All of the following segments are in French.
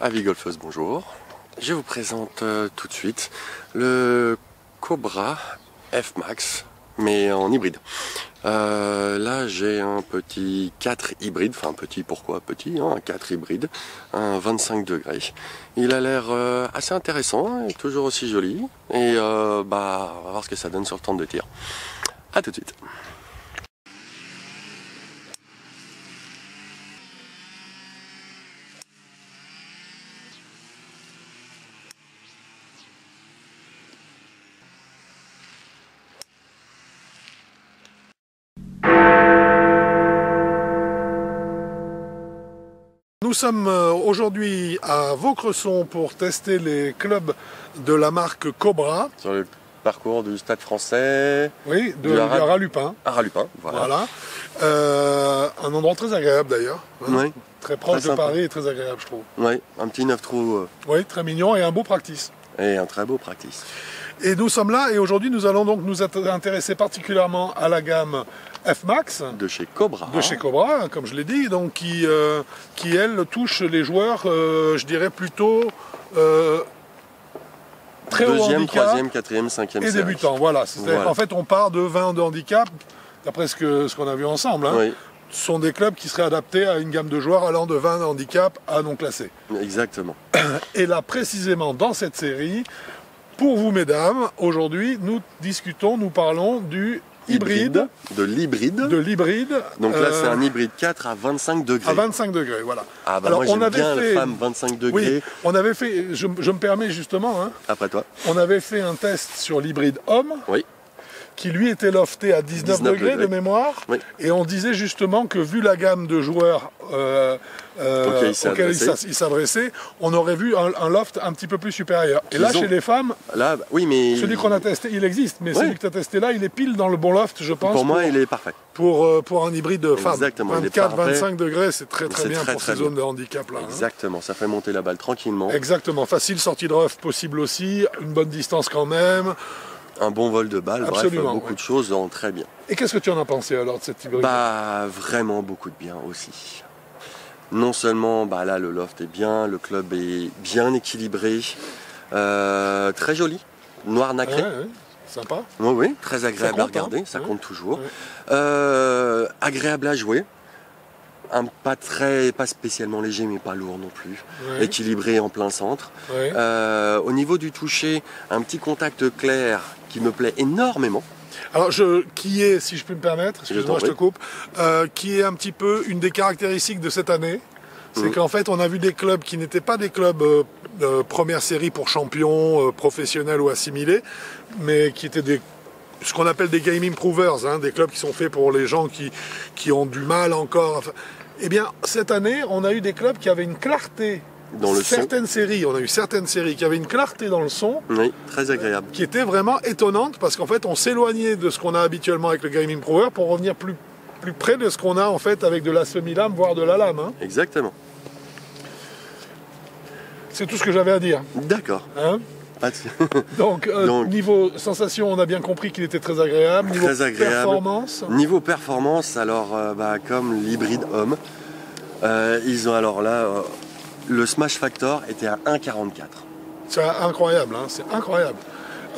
Avis golfeuse, bonjour. Je vous présente tout de suite le Cobra F-Max, mais en hybride. Là j'ai un petit 4 hybride, enfin petit, pourquoi petit, hein, un 4 hybride, un 25 degrés. Il a l'air assez intéressant, et toujours aussi joli, et on va voir ce que ça donne sur le temps de tir. A tout de suite. Nous sommes aujourd'hui à Vaucresson pour tester les clubs de la marque Cobra. Sur le parcours du Stade Français. Oui, de Arras-Lupin. Arras-Lupin, voilà. Un endroit très agréable d'ailleurs. Hein, oui. Très proche très de Paris et très agréable, je trouve. Oui, un petit 9 trous. Oui, très mignon et un beau practice. Et un très beau practice. Et nous sommes là et aujourd'hui nous allons donc nous intéresser particulièrement à la gamme F-Max. De chez Cobra. De chez Cobra, comme je l'ai dit, donc qui elle touche les joueurs, je dirais plutôt très haut Deuxième, handicap. troisième, quatrième, cinquième Et série. débutants, voilà. En fait on part de 20 de handicap, d'après ce qu'on a vu ensemble. Hein. Oui. Ce sont des clubs qui seraient adaptés à une gamme de joueurs allant de 20 de handicap à non classés. Exactement. Et là précisément dans cette série, pour vous mesdames, aujourd'hui nous parlons du hybride. De l'hybride. De l'hybride. Donc là c'est un hybride 4 à 25 degrés. À 25 degrés, voilà. Ah bah alors, moi j'aime bien le femme 25 degrés. Oui, on avait fait, je me permets justement, hein, après toi. On avait fait un test sur l'hybride homme. Oui. Qui lui était lofté à 19 degrés de mémoire, oui. Et on disait justement que vu la gamme de joueurs auxquels il s'adressait, on aurait vu un loft un petit peu plus supérieur. Et là, chez les femmes, là, oui, mais celui qu'on a testé, il existe, mais celui que tu as testé là, il est pile dans le bon loft, je pense. Pour moi, il est parfait. Pour un hybride de femme. Exactement. 24-25 degrés, c'est très bien pour ces zones de handicap là. Exactement, ça fait monter la balle tranquillement. Exactement, facile sortie de rough possible aussi, une bonne distance quand même. Un bon vol de balle, absolument, bref, beaucoup de choses vont très bien. Et qu'est-ce que tu en as pensé alors de cette hybride? Bah, vraiment beaucoup de bien aussi. Non seulement, bah là, le loft est bien, le club est bien équilibré, très joli, noir nacré. Ouais, sympa. Oui, oui, très agréable à regarder, ça compte toujours. Agréable à jouer. Pas spécialement léger mais pas lourd non plus, équilibré en plein centre. Au niveau du toucher, un petit contact clair qui me plaît énormément. Alors qui est, si je peux me permettre, excuse-moi je te coupe, qui est un petit peu une des caractéristiques de cette année, c'est qu'en fait on a vu des clubs qui n'étaient pas des clubs première série pour champions, professionnels ou assimilés, mais qui étaient ce qu'on appelle des game improvers, hein, des clubs qui sont faits pour les gens qui ont du mal encore. Enfin, eh bien, cette année, on a eu des clubs qui avaient une clarté dans le certaines séries. On a eu certaines séries qui avaient une clarté dans le son. Oui, très agréable. Qui était vraiment étonnante parce qu'en fait, on s'éloignait de ce qu'on a habituellement avec le game improver pour revenir plus près de ce qu'on a en fait avec de la semi-lame, voire de la lame. Hein. Exactement. C'est tout ce que j'avais à dire. D'accord. Hein? Donc, niveau sensation, on a bien compris qu'il était très agréable. Niveau performance. Niveau performance, alors comme l'hybride homme, ils ont alors là le smash factor était à 1,44. C'est incroyable, hein, c'est incroyable.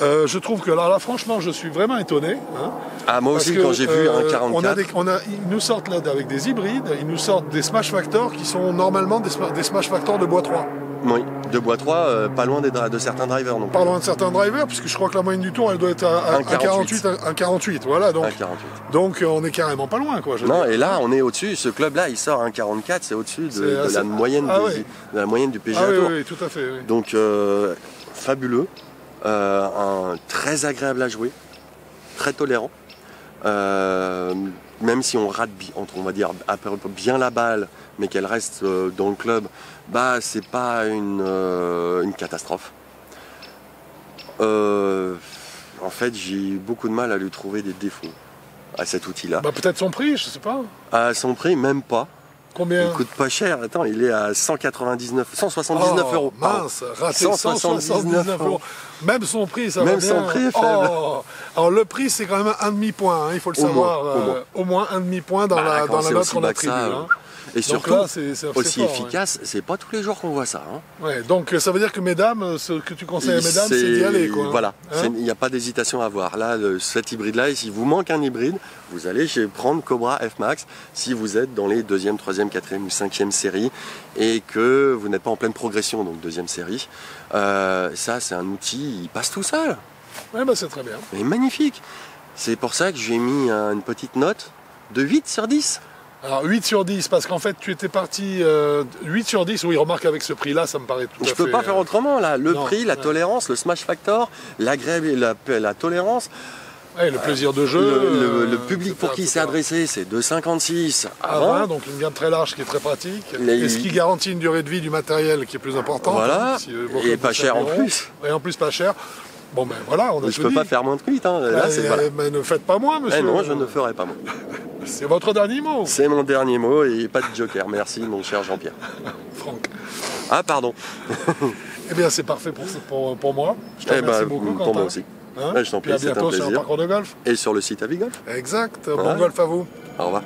Je trouve que là, franchement, je suis vraiment étonné. Hein, ah, moi aussi, quand j'ai vu 1,44. Ils nous sortent là avec des hybrides, ils nous sortent des smash factors qui sont normalement des smash factors de bois 3. Oui, de bois 3, pas loin de certains drivers non plus. Pas loin de certains drivers, puisque je crois que la moyenne du tour, elle doit être à 1,48. Voilà, donc on est carrément pas loin. Quoi, et là, on est au-dessus. Ce club-là, il sort à 1,44, c'est au-dessus de la moyenne du PGA Tour. Oui, tout à fait. Oui. Donc, fabuleux, très agréable à jouer, très tolérant. Même si on rate, on va dire, bien la balle, mais qu'elle reste dans le club, c'est pas une catastrophe. En fait, j'ai eu beaucoup de mal à lui trouver des défauts à cet outil-là. Peut-être son prix, je sais pas. À son prix, même pas. Combien? Il coûte pas cher. Attends, il est à 179 euros. Mince, raté 179 euros. Même son prix, ça va bien. Même son prix est faible. Alors le prix, c'est quand même un demi-point, hein, il faut le savoir. Au moins un demi-point dans la note qu'on attribue. Et surtout, là, c'est aussi fort, efficace, c'est pas tous les jours qu'on voit ça. Hein. Ouais, donc ça veut dire que mesdames, ce que tu conseilles à mesdames, c'est d'y aller. Quoi. Voilà, hein il n'y a pas d'hésitation à avoir. Là, cet hybride-là, s'il vous manque un hybride, vous allez prendre Cobra F-Max si vous êtes dans les 2e, 3e, 4e ou 5e séries et que vous n'êtes pas en pleine progression, donc 2e série. Ça, c'est un outil, il passe tout seul. Ouais, bah, c'est très bien. Et magnifique. C'est pour ça que j'ai mis une petite note de 8 sur 10. Alors 8 sur 10, parce qu'en fait tu étais parti 8 sur 10, oui, remarque avec ce prix-là, ça me paraît tout à fait... Je peux pas faire autrement là, le non, prix, la tolérance, le smash factor, la tolérance. Ouais, le plaisir de jeu. Le public pour qui c'est adressé, c'est 2,56 à 20, donc une gamme très large qui est très pratique. Et ce qui garantit une durée de vie du matériel qui est plus importante. Voilà, et pas cher en plus. Et en plus pas cher. Bon ben voilà, on a je peux pas faire moins de 8, hein. Là, voilà. Mais ne faites pas moins, monsieur. Non, je ne ferai pas moins. C'est votre dernier mot. C'est mon dernier mot et pas de joker. Merci, mon cher Jean-Pierre. Franck. Ah, pardon. Eh bien, c'est parfait pour moi. Je te remercie beaucoup, Quentin. Pour moi aussi. Hein Je t'en prie, à bientôt sur un parcours de golf. Et sur le site Avigolf. Exact. Bon golf à vous. Au revoir.